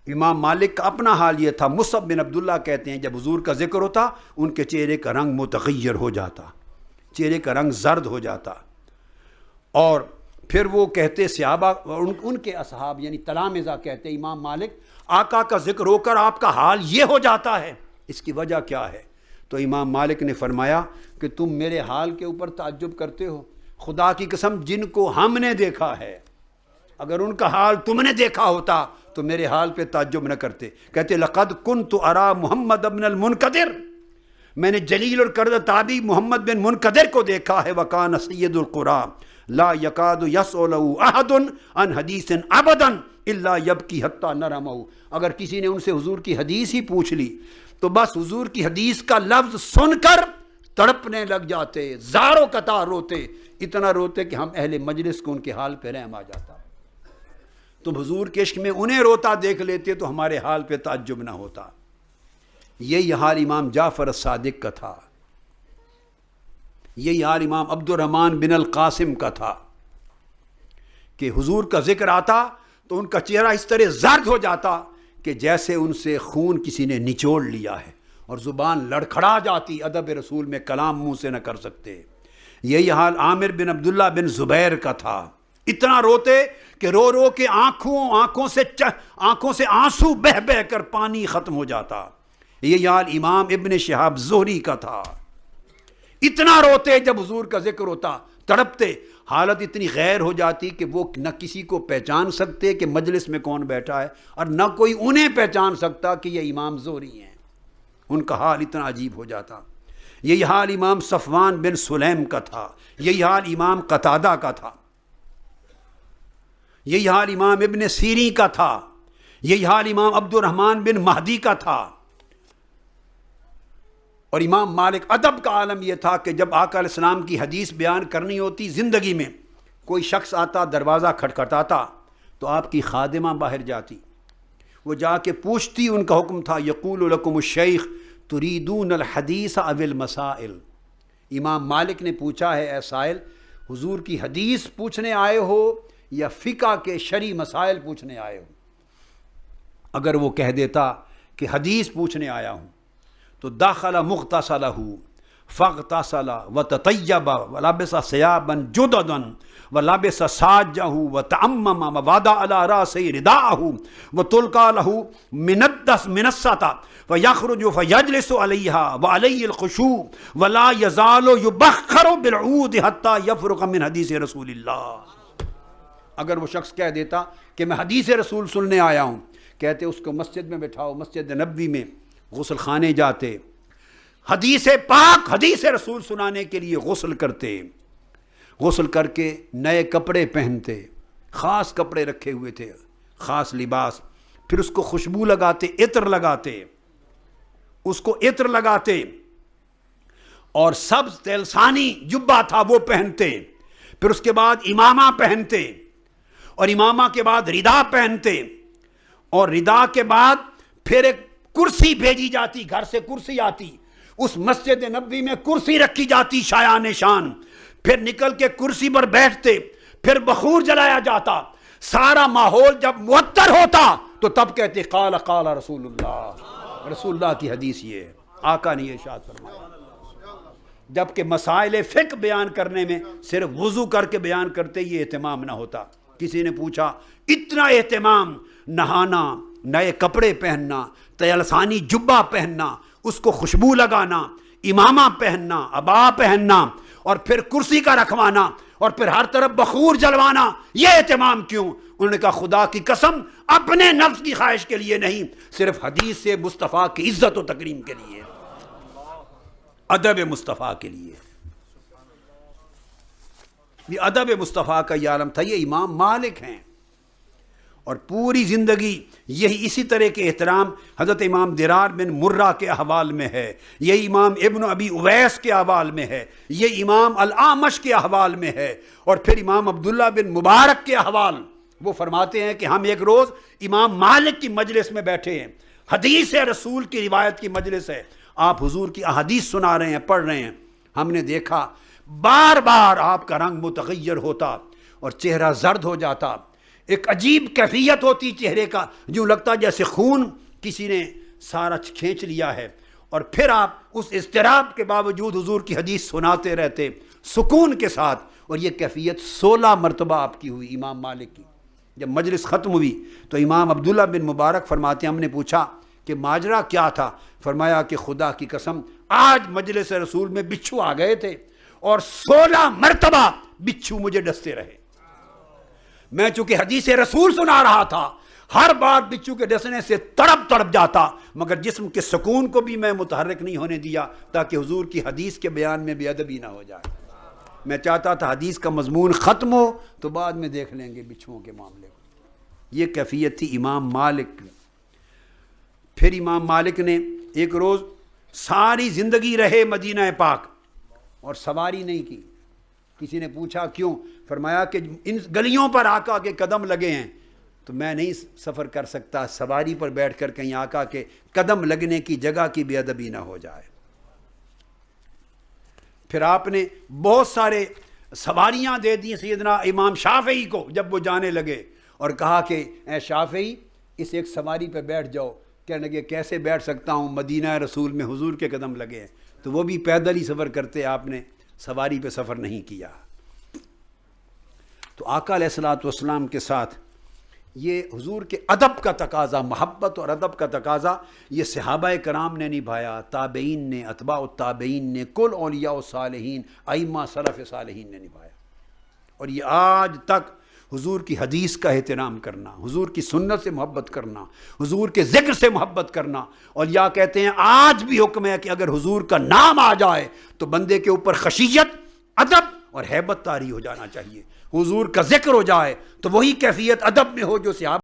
امام مالک کا اپنا حال یہ تھا. مصعب بن عبداللہ کہتے ہیں جب حضور کا ذکر ہوتا ان کے چہرے کا رنگ متغیر ہو جاتا، چہرے کا رنگ زرد ہو جاتا. اور پھر وہ کہتے صحابہ ان کے اصحاب یعنی تلامذہ کہتے امام مالک آقا کا ذکر ہو کر آپ کا حال یہ ہو جاتا ہے، اس کی وجہ کیا ہے؟ تو امام مالک نے فرمایا کہ تم میرے حال کے اوپر تعجب کرتے ہو، خدا کی قسم جن کو ہم نے دیکھا ہے اگر ان کا حال تم نے دیکھا ہوتا تو میرے حال پہ تعجب نہ کرتے. کہتے لقد کنت ارا محمد بن المنقدر، میں نے جلیل القدر تابعی محمد بن منقدر کو دیکھا ہے. وکان سید القرا لا یکاد یسألہ احد عن حدیث ابدا الا یبکی حتی نرمہ. اگر کسی نے ان سے حضور کی حدیث ہی پوچھ لی تو بس حضور کی حدیث کا لفظ سن کر تڑپنے لگ جاتے، زاروں قطار روتے، اتنا روتے کہ ہم اہل مجلس کو ان کے حال پہ رحم آ جاتا. تم حضور کے عشق میں انہیں روتا دیکھ لیتے تو ہمارے حال پہ تعجب نہ ہوتا. یہی حال امام جعفر الصادق کا تھا، یہی حال امام عبد الرحمن بن القاسم کا تھا کہ حضور کا ذکر آتا تو ان کا چہرہ اس طرح زرد ہو جاتا کہ جیسے ان سے خون کسی نے نچوڑ لیا ہے اور زبان لڑکھڑا جاتی، ادب رسول میں کلام منہ سے نہ کر سکتے. یہی حال عامر بن عبداللہ بن زبیر کا تھا، اتنا روتے کہ رو رو کے آنکھوں سے آنسو بہ بہ کر پانی ختم ہو جاتا. یہ حال امام ابن شہاب زہری کا تھا، اتنا روتے جب حضور کا ذکر ہوتا، تڑپتے، حالت اتنی غیر ہو جاتی کہ وہ نہ کسی کو پہچان سکتے کہ مجلس میں کون بیٹھا ہے اور نہ کوئی انہیں پہچان سکتا کہ یہ امام زہری ہیں. ان کا حال اتنا عجیب ہو جاتا. یہی حال امام صفوان بن سلیم کا تھا، یہی حال امام قتادہ کا تھا، یہی حال امام ابن سیری کا تھا، یہی حال امام عبد الرحمن بن مہدی کا تھا. اور امام مالک ادب کا عالم یہ تھا کہ جب آقا علیہ السلام کی حدیث بیان کرنی ہوتی زندگی میں، کوئی شخص آتا دروازہ کھٹکھٹاتا تو آپ کی خادمہ باہر جاتی، وہ جا کے پوچھتی، ان کا حکم تھا یقول لکم الشیخ تریدون الحدیث او المسائل. امام مالک نے پوچھا ہے اے سائل، حضور کی حدیث پوچھنے آئے ہو یا فقہ کے شرعی مسائل پوچھنے آئے ہو؟ اگر وہ کہہ دیتا کہ حدیث پوچھنے آیا ہوں تو داخل مغتسلہ فاغتسل وتطیب ولبس ثیابا جددا ولبس ساجہ وتعمم ووضع علی راسہ رداءہ وتلقى له من السطا فیخرج فیجلس علیہا وعلیہ الخشوع ولا یزال یبخر بالعود حتی یفرغ من حدیث رسول اللہ. اگر وہ شخص کہہ دیتا کہ میں حدیث رسول سننے آیا ہوں، کہتے اس کو مسجد میں بٹھاؤ، مسجد نبوی میں غسل خانے جاتے، حدیث پاک حدیث رسول سنانے کے لیے غسل کرتے، غسل کر کے نئے کپڑے پہنتے، خاص کپڑے رکھے ہوئے تھے، خاص لباس، پھر اس کو خوشبو لگاتے، عطر لگاتے، اس کو عطر لگاتے، اور سبز تلسانی جبہ تھا وہ پہنتے، پھر اس کے بعد امامہ پہنتے، اور امامہ کے بعد ردا پہنتے، اور ردا کے بعد پھر ایک کرسی بھیجی جاتی، گھر سے کرسی آتی، اس مسجد نبوی میں کرسی رکھی جاتی شایان شان، پھر نکل کے کرسی پر بیٹھتے، پھر بخور جلایا جاتا، سارا ماحول جب معطر ہوتا تو تب کہتے قال قال رسول اللہ، رسول اللہ کی حدیث یہ ہے، آقا نے یہ ارشاد فرمایا. جبکہ مسائل فقہ بیان کرنے میں صرف وضو کر کے بیان کرتے یہ اہتمام نہ ہوتا. کسی نے پوچھا اتنا اہتمام، نہانا، نئے کپڑے پہننا، تلسانی جبہ پہننا، اس کو خوشبو لگانا، امامہ پہننا، عبا پہننا، اور پھر کرسی کا رکھوانا، اور پھر ہر طرف بخور جلوانا، یہ اہتمام کیوں؟ انہوں نے کہا خدا کی قسم اپنے نفس کی خواہش کے لیے نہیں، صرف حدیث سے مصطفیٰ کی عزت و تکریم کے لیے، ادب مصطفیٰ کے لیے. یہ ادب مصطفیٰ کا یہ عالم تھا. یہ امام مالک ہیں اور پوری زندگی یہی اسی طرح کے احترام حضرت امام درار بن مرہ کے احوال میں ہے، یہ امام ابن ابی اویس کے احوال میں ہے، یہ امام الاعمش کے احوال میں ہے، اور پھر امام عبداللہ بن مبارک کے احوال. وہ فرماتے ہیں کہ ہم ایک روز امام مالک کی مجلس میں بیٹھے ہیں، حدیث رسول کی روایت کی مجلس ہے، آپ حضور کی احادیث سنا رہے ہیں، پڑھ رہے ہیں. ہم نے دیکھا بار بار آپ کا رنگ متغیر ہوتا اور چہرہ زرد ہو جاتا. ایک عجیب کیفیت ہوتی چہرے کا، جو لگتا جیسے خون کسی نے سارا کھینچ لیا ہے، اور پھر آپ اس اضطراب کے باوجود حضور کی حدیث سناتے رہتے سکون کے ساتھ، اور یہ کیفیت 16 مرتبہ آپ کی ہوئی امام مالک کی۔ جب مجلس ختم ہوئی تو امام عبداللہ بن مبارک فرماتے ہیں ہم نے پوچھا کہ ماجرا کیا تھا؟ فرمایا کہ خدا کی قسم آج مجلس رسول میں بچھو آ گئے تھے اور 16 مرتبہ بچھو مجھے ڈستے رہے۔ میں چونکہ حدیث رسول سنا رہا تھا، ہر بار بچھو کے ڈسنے سے تڑپ جاتا، مگر جسم کے سکون کو بھی میں متحرک نہیں ہونے دیا تاکہ حضور کی حدیث کے بیان میں بے ادبی نہ ہو جائے۔ میں چاہتا تھا حدیث کا مضمون ختم ہو تو بعد میں دیکھ لیں گے بچھوؤں کے معاملے کو۔ یہ کیفیت تھی امام مالک کی۔ پھر امام مالک نے ایک روز ساری زندگی رہے مدینہ پاک اور سواری نہیں کی۔ کسی نے پوچھا کیوں؟ فرمایا کہ ان گلیوں پر آقا کے قدم لگے ہیں تو میں نہیں سفر کر سکتا، سواری پر بیٹھ کر کہیں آقا کے قدم لگنے کی جگہ کی بے ادبی نہ ہو جائے۔ پھر آپ نے بہت سارے سواریاں دے دی سیدنا امام شافعی کو جب وہ جانے لگے، اور کہا کہ اے شافعی اس ایک سواری پہ بیٹھ جاؤ۔ کہنے لگے کیسے بیٹھ سکتا ہوں، مدینہ رسول میں حضور کے قدم لگے ہیں۔ تو وہ بھی پیدل ہی سفر کرتے، آپ نے سواری پہ سفر نہیں کیا۔ تو آقا علیہ الصلوۃ والسلام کے ساتھ یہ حضور کے ادب کا تقاضا، محبت اور ادب کا تقاضا، یہ صحابہ کرام نے نبھایا، تابعین نے، اتباع التابعین نے، کل اولیاء صالحین، ائمہ سلف صالحین نے نبھایا۔ اور یہ آج تک حضور کی حدیث کا احترام کرنا، حضور کی سنت سے محبت کرنا، حضور کے ذکر سے محبت کرنا۔ اولیاء کہتے ہیں آج بھی حکم ہے کہ اگر حضور کا نام آ جائے تو بندے کے اوپر خشیت، ادب اور ہیبت طاری ہو جانا چاہیے۔ حضور کا ذکر ہو جائے تو وہی کیفیت ادب میں ہو جو صحابہ